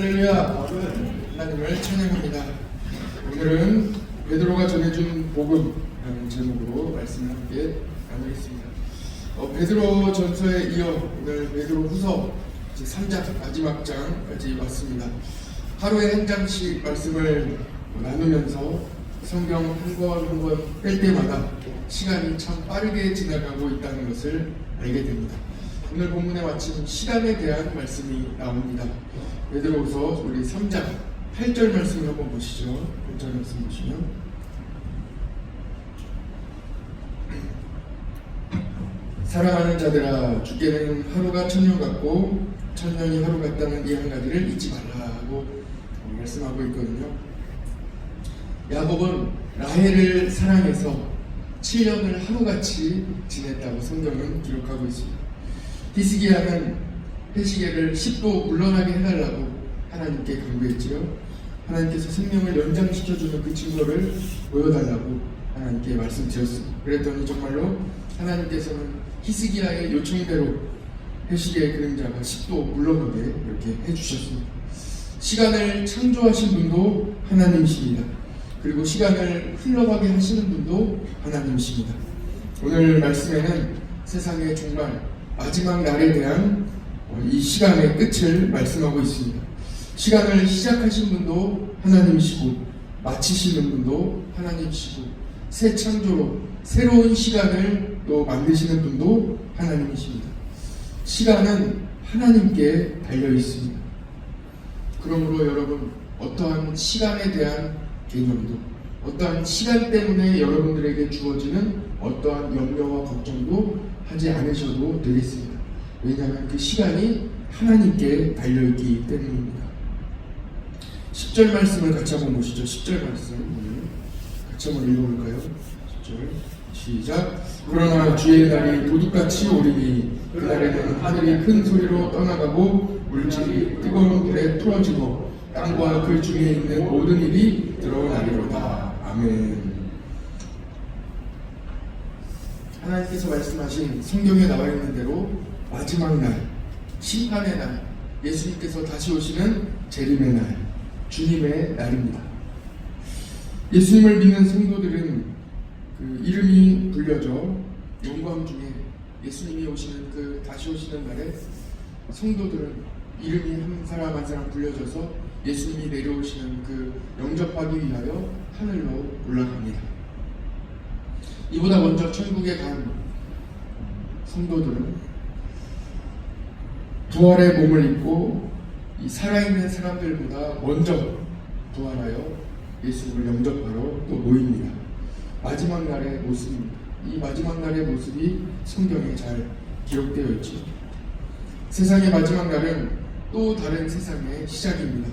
할렐루야. 하나님을 찬양합니다. 오늘은 베드로가 전해준 복음이라는 제목으로 말씀을 함께 나누겠습니다. 베드로 전서에 이어 오늘 베드로 후서 제3장 마지막 장까지 왔습니다. 하루에 한 장씩 말씀을 나누면서 성경 한 권 한 권 뺄 때마다 시간이 참 빠르게 지나가고 있다는 것을 알게 됩니다. 오늘 본문에 마침 시간에 대한 말씀이 나옵니다. 베드로후서 우리 3장 8절 말씀을 한번 보시죠. 8절 말씀 보시면 사랑하는 자들아, 주께는 하루가 천년 같고 천년이 하루 같다는 이 한 가지를 잊지 말라고 말씀하고 있거든요. 야곱은 라헬을 사랑해서 7년을 하루같이 지냈다고 성경은 기록하고 있습니다. 히스기야는 회시계를 10도 물러나게 해달라고 하나님께 간구했지요. 하나님께서 생명을 연장시켜주는 그 증거를 보여달라고 하나님께 말씀드렸습니다. 그랬더니 정말로 하나님께서는 히스기야의 요청대로 회시계의 그림자가 10도 물러나게 이렇게 해주셨습니다. 시간을 창조하신 분도 하나님이십니다. 그리고 시간을 흘러가게 하시는 분도 하나님이십니다. 오늘 말씀에는 세상의 정말 마지막 날에 대한 이 시간의 끝을 말씀하고 있습니다. 시간을 시작하신 분도 하나님이시고 마치시는 분도 하나님이시고 새 창조로 새로운 시간을 또 만드시는 분도 하나님이십니다. 시간은 하나님께 달려 있습니다. 그러므로 여러분, 어떠한 시간에 대한 개념도, 어떠한 시간 때문에 여러분들에게 주어지는 어떠한 염려와 걱정도 하지 않으셔도 되겠습니다. 왜냐하면 그 시간이 하나님께 달려있기 때문입니다. 10절 말씀을 같이 한번 보시죠. 10절 말씀 같이 한번 읽어볼까요? 10절 시작. 그러나 주의 날이 도둑같이 오리니 그날에는 하늘이 큰 소리로 떠나가고 물질이 뜨거운 불에 풀어지고 땅과 그 중에 있는 모든 일이 드러나리로다. 아멘. 하나님께서 말씀하신 성경에 나와 있는 대로 마지막 날, 심판의 날, 예수님께서 다시 오시는 재림의 날, 주님의 날입니다. 예수님을 믿는 성도들은 그 이름이 불려져 영광 중에 예수님이 오시는 그 다시 오시는 날에 성도들은 이름이 한 사람 한 사람 불려져서 예수님이 내려오시는 그 영접하기 위하여 하늘로 올라갑니다. 이보다 먼저 천국에 간 성도들은 부활의 몸을 입고 이 살아있는 사람들보다 먼저 부활하여 예수님을 영접하러 또 모입니다. 마지막 날의 모습입니다. 이 마지막 날의 모습이 성경에 잘 기록되어 있죠. 세상의 마지막 날은 또 다른 세상의 시작입니다.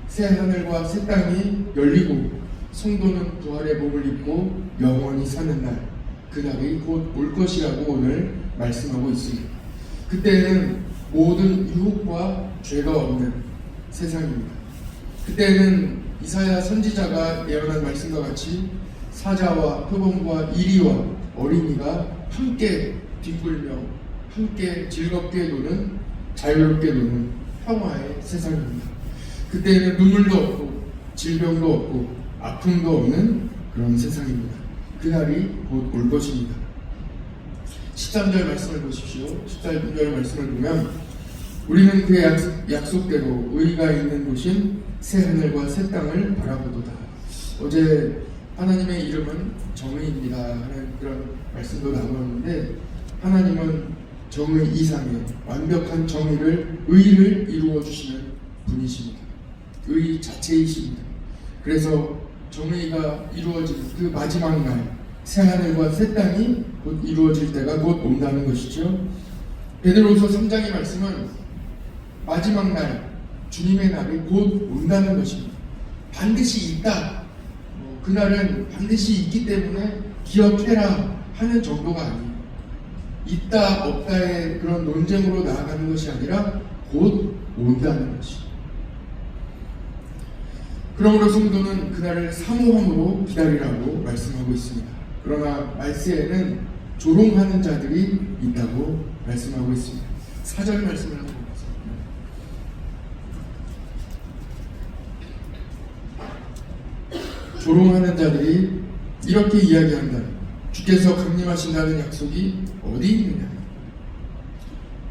새 하늘과 새 땅이 열리고 성도는 부활의 몸을 입고 영원히 사는 날, 그 날이 곧 올 것이라고 오늘 말씀하고 있습니다. 그때는 모든 유혹과 죄가 없는 세상입니다. 그때는 이사야 선지자가 예언한 말씀과 같이 사자와 표범과 이리와 어린이가 함께 뒹굴며 함께 즐겁게 노는, 자유롭게 노는 평화의 세상입니다. 그때는 눈물도 없고 질병도 없고 아픔도 없는 그런 세상입니다. 그날이 곧 올 것입니다. 13절 말씀을 보십시오. 13절 말씀을 보면 우리는 그 약속대로 의가 있는 곳인 새 하늘과 새 땅을 바라보도다. 어제 하나님의 이름은 정의입니다 하는 그런 말씀도 나누었는데, 하나님은 정의 이상의 완벽한 정의를, 의를 이루어 주시는 분이십니다. 의 자체이십니다. 그래서 정의가 이루어지는 그 마지막 날, 새 하늘과 새 땅이 곧 이루어질 때가 곧 온다는 것이죠. 베드로후서 3장의 말씀은 마지막 날, 주님의 날이 곧 온다는 것입니다. 반드시 있다, 그날은 반드시 있기 때문에 기억해라 하는 정도가 아니에요. 있다 없다의 그런 논쟁으로 나아가는 것이 아니라 곧 온다는 것이죠. 그러므로 성도는 그날을 사모함으로 기다리라고 말씀하고 있습니다. 그러나 말세에는 조롱하는 자들이 있다고 말씀하고 있습니다. 4절 말씀을 한번 보겠습니다. 조롱하는 자들이 이렇게 이야기한다. 주께서 강림하신다는 약속이 어디 있느냐?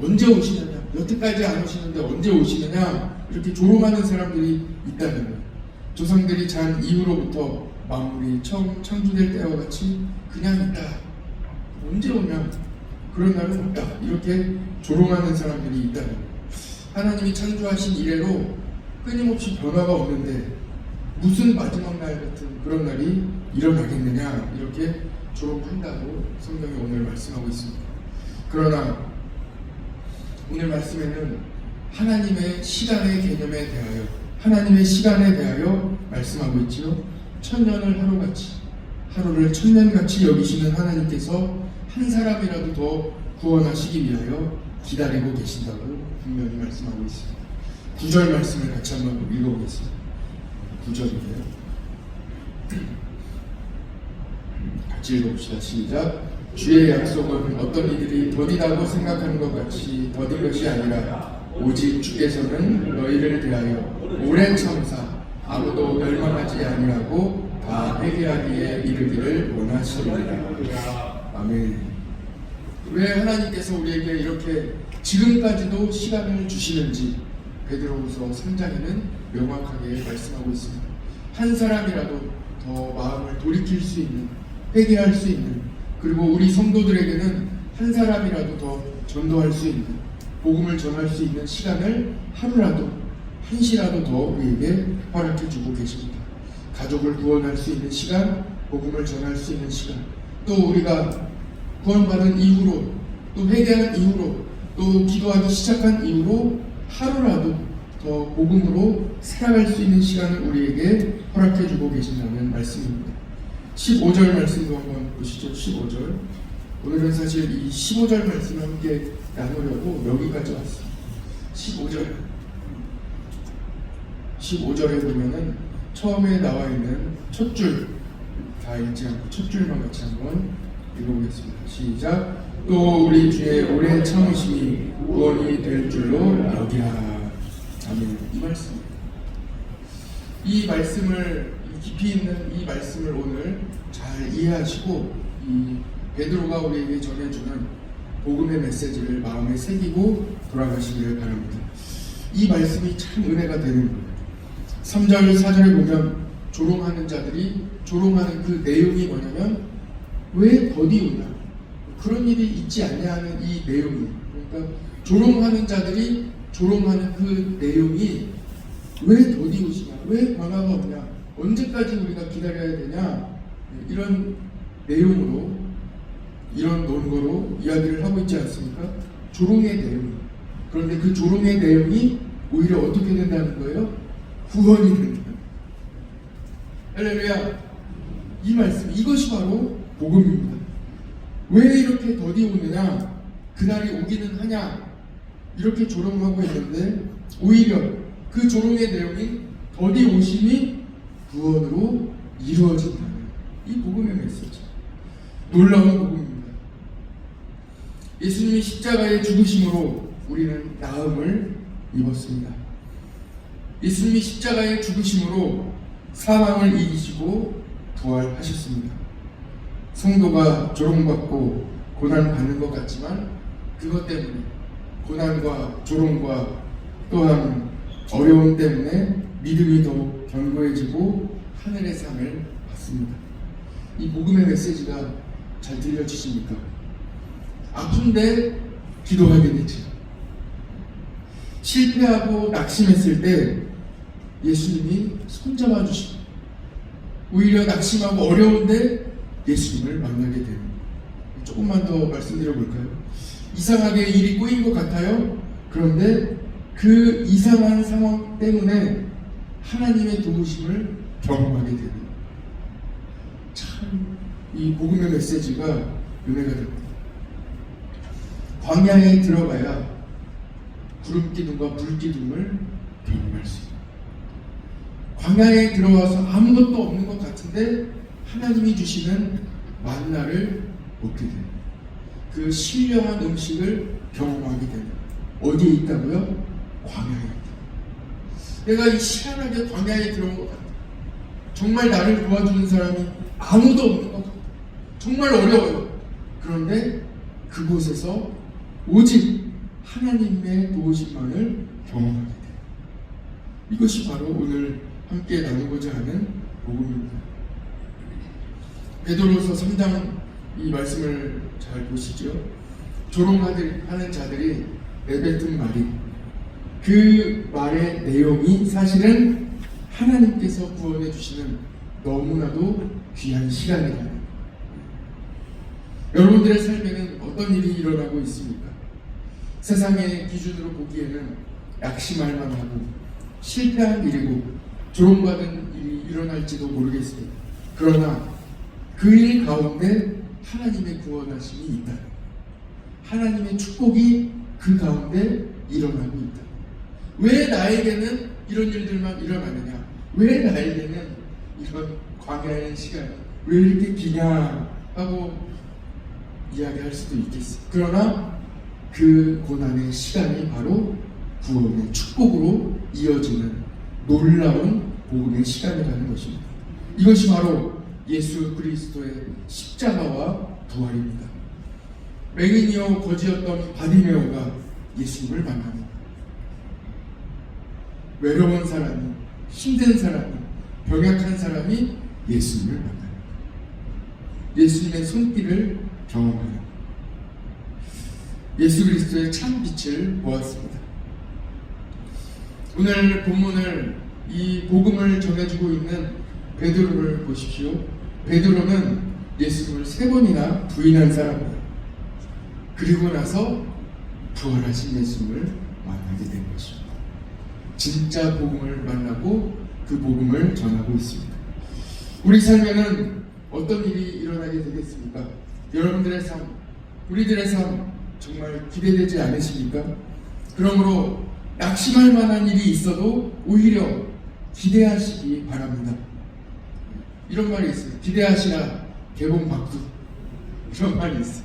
언제 오시느냐? 여태까지 안 오시는데 언제 오시느냐? 이렇게 조롱하는 사람들이 있다는 거예요. 조상들이 잔 이후로부터 만물이 처음 창조될 때와 같이 그냥 있다. 언제 오냐? 그런 날은 없다. 이렇게 조롱하는 사람들이 있다는 거예요. 하나님이 창조하신 이래로 끊임없이 변화가 없는데 무슨 마지막 날 같은 그런 날이 일어나겠느냐? 이렇게 조롱한다고 성경이 오늘 말씀하고 있습니다. 그러나 오늘 말씀에는 하나님의 시간의 개념에 대하여, 하나님의 시간에 대하여 말씀하고 있지요. 천년을 하루같이, 하루를 천년같이 여기시는 하나님께서 한 사람이라도 더 구원하시기 위하여 기다리고 계신다고 분명히 말씀하고 있습니다. 9절 말씀을 같이 한번 읽어보겠습니다. 9절인데요. 같이 읽어봅시다. 시작. 주의 약속은 어떤 이들이 더디다고 생각하는 것 같이 더딘 것이 아니라 오직 주께서는 너희를 대하여 오랜 참사 아무도 멸망하지 아니하고 다 회개하기에 이르기를 원하시리라. 아멘. 왜 하나님께서 우리에게 이렇게 지금까지도 시간을 주시는지 베드로후서 3장에는 명확하게 말씀하고 있습니다. 한 사람이라도 더 마음을 돌이킬 수 있는, 회개할 수 있는, 그리고 우리 성도들에게는 한 사람이라도 더 전도할 수 있는, 복음을 전할 수 있는 시간을 하루라도, 한시라도 더 우리에게 허락해 주고 계십니다. 가족을 구원할 수 있는 시간, 복음을 전할 수 있는 시간, 또 우리가 구원받은 이후로, 또 회개한 이후로, 또 기도하기 시작한 이후로 하루라도 더 복음으로 살아갈 수 있는 시간을 우리에게 허락해 주고 계신다는 말씀입니다. 15절 말씀도 한번 보시죠. 15절. 오늘은 사실 이 15절 말씀을 함께 나누려고 여기까지 왔습니다. 15절에 보면은 처음에 나와 있는 첫 줄 다 읽지 않고 첫 줄만 같이 한번 읽어보겠습니다. 시작. 또 우리 주의 오래 참으심이 구원이 될 줄로 여기라. 아멘. 이 말씀입니다. 이 말씀을, 깊이 있는 이 말씀을 오늘 잘 이해하시고 이 베드로가 우리에게 전해주는 복음의 메시지를 마음에 새기고 돌아가시기를 바랍니다. 이 말씀이 참 은혜가 되는 거예요. 3절, 4절에 보면 조롱하는 자들이 조롱하는 그 내용이 뭐냐면 왜 더디 오냐? 그런 일이 있지 않냐 하는 이 내용이, 그러니까 조롱하는 자들이 조롱하는 그 내용이 왜 더디 오시냐? 왜 변화가 없냐? 언제까지 우리가 기다려야 되냐? 이런 내용으로, 이런 논거로 이야기를 하고 있지 않습니까? 조롱의 내용. 그런데 그 조롱의 내용이 오히려 어떻게 된다는 거예요? 구원이 된다. 할렐루야. 이 말씀, 이것이 바로 복음입니다. 왜 이렇게 더디 오느냐? 그날이 오기는 하냐? 이렇게 조롱하고 있는데 오히려 그 조롱의 내용이 더디 오심이 구원으로 이루어진다는 이 복음의 메시지. 놀라운 복음입니다. 예수님이 십자가의 죽으심으로 우리는 나음을 입었습니다. 예수님이 십자가의 죽으심으로 사망을 이기시고 부활하셨습니다. 성도가 조롱받고 고난받는 것 같지만 그것 때문에, 고난과 조롱과 또한 어려움 때문에 믿음이 더욱 견고해지고 하늘의 상을 받습니다. 이 복음의 메시지가 잘 들려지십니까? 아픈데 기도하게 되죠. 실패하고 낙심했을 때 예수님이 손잡아 주십니다. 오히려 낙심하고 어려운데 예수님을 만나게 됩니다. 조금만 더 말씀드려 볼까요? 이상하게 일이 꼬인 것 같아요. 그런데 그 이상한 상황 때문에 하나님의 도우심을 경험하게 됩니다. 참 이 복음의 메시지가 은혜가 됩니다. 광야에 들어가야 구름 기둥과 불 기둥을 경험할 수 있습니다. 광야에 들어와서 아무것도 없는 것 같은데 하나님이 주시는 만나를 먹게 됩니다. 그 신령한 음식을 경험하게 됩니다. 어디에 있다고요? 광야에 있다. 내가 이 시원하게 광야에 들어온 것 같아. 정말 나를 도와주는 사람이 아무도 없는 것 같아요. 정말 어려워요. 그런데 그곳에서 오직 하나님의 도우심만을 경험하게 돼요. 이것이 바로 오늘 함께 나누고자 하는 복음입니다. 베드로서 3장 이 말씀을 잘 보시죠. 조롱하는 자들이 내뱉은 말이, 그 말의 내용이 사실은 하나님께서 구원해 주시는 너무나도 귀한 시간이다. 여러분들의 삶에는 어떤 일이 일어나고 있습니까? 세상의 기준으로 보기에는 낙심할 만하고 실패한 일이고 조롱받은 일이 일어날지도 모르겠습니다. 그러나 그 일 가운데 하나님의 구원하심이 있다. 하나님의 축복이 그 가운데 일어나고 있다. 왜 나에게는 이런 일들만 일어나느냐? 왜 나에게는 이런 광야의 시간이 왜 이렇게 기냐? 하고 이야기할 수도 있겠어요. 그러나 그 고난의 시간이 바로 구원의 축복으로 이어지는 놀라운 복음의 시간이라는 것입니다. 이것이 바로 예수 그리스도의 십자가와 부활입니다. 맹인이요 거지였던 바디메오가 예수님을 만납니다. 외로운 사람이, 힘든 사람이, 병약한 사람이 예수님을 만나요. 예수님의 손길을 경험하는 예수 그리스도의 참 빛을 보았습니다. 오늘 본문을 이 복음을 전해주고 있는 베드로를 보십시오. 베드로는 예수님을 3번이나 부인한 사람이에요. 그리고 나서 부활하신 예수님을 만나게 된 것입니다. 진짜 복음을 만나고 그 복음을 전하고 있습니다. 우리 삶에는 어떤 일이 일어나게 되겠습니까? 여러분들의 삶, 우리들의 삶 정말 기대되지 않으십니까? 그러므로 낙심할 만한 일이 있어도 오히려 기대하시기 바랍니다. 이런 말이 있어요. 기대하시라 개봉박두. 이런 말이 있어요.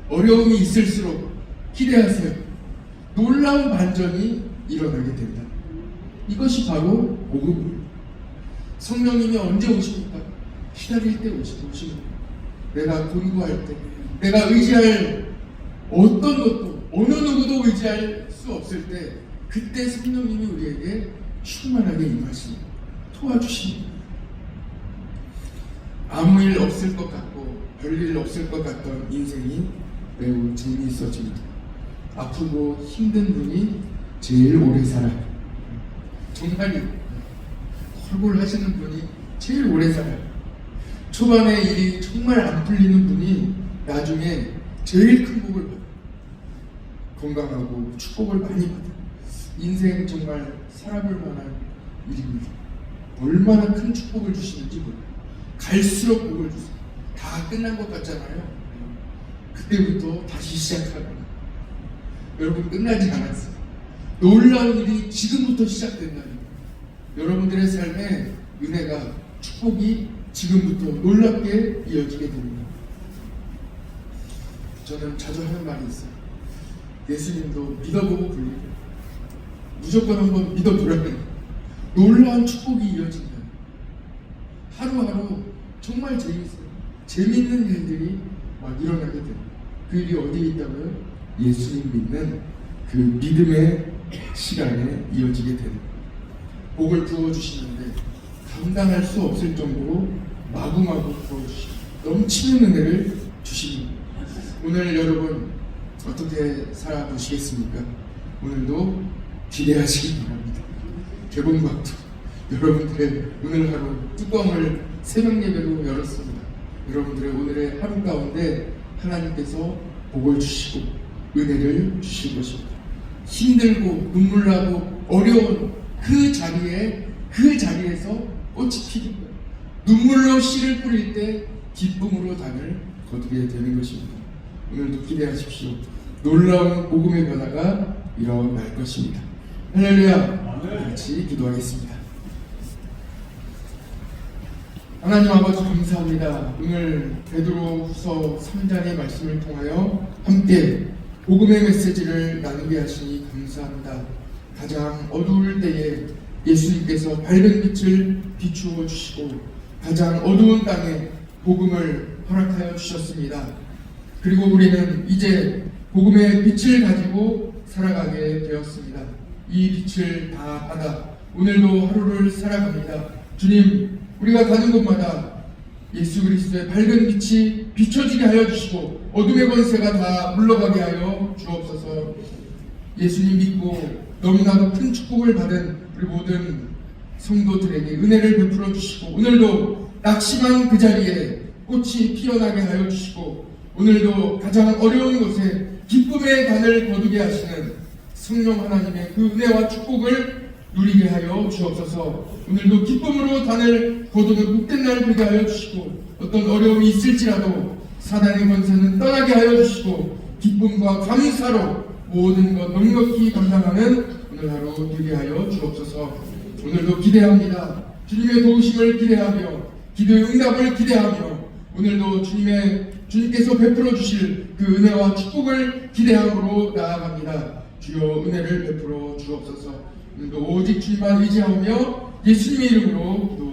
어려움이 있을수록 기대하세요. 놀라운 반전이 일어나게 된다. 이것이 바로 복음입니다. 성령님이 언제 오십니까? 기다릴 때 오십니다. 내가 공부할 때, 내가 의지할 어떤 것도, 어느 누구도 의지할 수 없을 때, 그때 성령님이 우리에게 충만하게 임하십니다. 도와주십니다. 아무 일 없을 것 같고 별일 없을 것 같던 인생이 매우 재미있어집니다. 아프고 힘든 분이 제일 오래 살아요. 정말 헐골 하시는 분이 제일 오래 살아요. 초반에 일이 정말 안 풀리는 분이 나중에 제일 큰 복을 받아요. 건강하고 축복을 많이 받아요. 인생 정말 살아볼 만한 일입니다. 얼마나 큰 축복을 주시는지 몰라요. 갈수록 복을 주세요. 다 끝난 것 같잖아요. 그때부터 다시 시작합니다. 여러분, 끝나지 않았어요. 놀라운 일이 지금부터 시작된다는 거예요. 여러분들의 삶에 은혜가, 축복이 지금부터 놀랍게 이어지게 됩니다. 저는 자주 하는 말이 있어요. 예수님도 믿어보고 불리고 무조건 한번 믿어보라는 놀라운 축복이 이어진다. 하루하루 정말 재밌어요. 재밌는 일들이 막 일어나게 돼요. 그 일이 어디에 있다고요? 예수님 믿는 그 믿음의 시간에 이어지게 됩니다. 복을 부어주시는데 감당할 수 없을 정도로 마구마구 부어주시고 넘치는 은혜를 주십니다. 오늘 여러분 어떻게 살아보시겠습니까? 오늘도 기대하시기 바랍니다. 개봉박두 여러분들의 오늘 하루 뚜껑을 새벽 예배로 열었습니다. 여러분들의 오늘의 하루 가운데 하나님께서 복을 주시고 은혜를 주실 것입니다. 힘들고 눈물나고 어려운 그 자리에서 꽃이 피는 거예요. 눈물로 씨를 뿌릴 때 기쁨으로 단을 거두게 되는 것입니다. 오늘도 기대하십시오. 놀라운 복음의 변화가 일어날 것입니다. 할렐루야. 같이 기도하겠습니다. 하나님 아버지 감사합니다. 오늘 베드로후서 3장의 말씀을 통하여 함께 복음의 메시지를 나누게 하시니 감사합니다. 가장 어두울 때에 예수님께서 밝은 빛을 비추어 주시고 가장 어두운 땅에 복음을 허락하여 주셨습니다. 그리고 우리는 이제 복음의 빛을 가지고 살아가게 되었습니다. 이 빛을 다 받아 오늘도 하루를 살아갑니다. 주님, 우리가 가는 곳마다 예수 그리스도의 밝은 빛이 비춰지게 하여 주시고 어둠의 권세가 다 물러가게 하여 주옵소서. 예수님 믿고 너무나도 큰 축복을 받은 우리 모든 성도들에게 은혜를 베풀어 주시고 오늘도 낙심한 그 자리에 꽃이 피어나게 하여 주시고 오늘도 가장 어려운 곳에 기쁨의 단을 거두게 하시는 성령 하나님의 그 은혜와 축복을 누리게 하여 주옵소서. 오늘도 기쁨으로 단을 거두는 복된 날 되게 하여 주시고 어떤 어려움이 있을지라도 사단의 권세는 떠나게 하여 주시고 기쁨과 감사로 모든 것 넉넉히 감당하는 오늘 하루 되게 하여 주옵소서. 오늘도 기대합니다. 주님의 도우심을 기대하며 기도의 응답을 기대하며 오늘도 주님께서 베풀어 주실 그 은혜와 축복을 기대함으로 나아갑니다. 주여 은혜를 베풀어 주옵소서. 오늘도 오직 주님만 의지하며 예수님의 이름으로 기도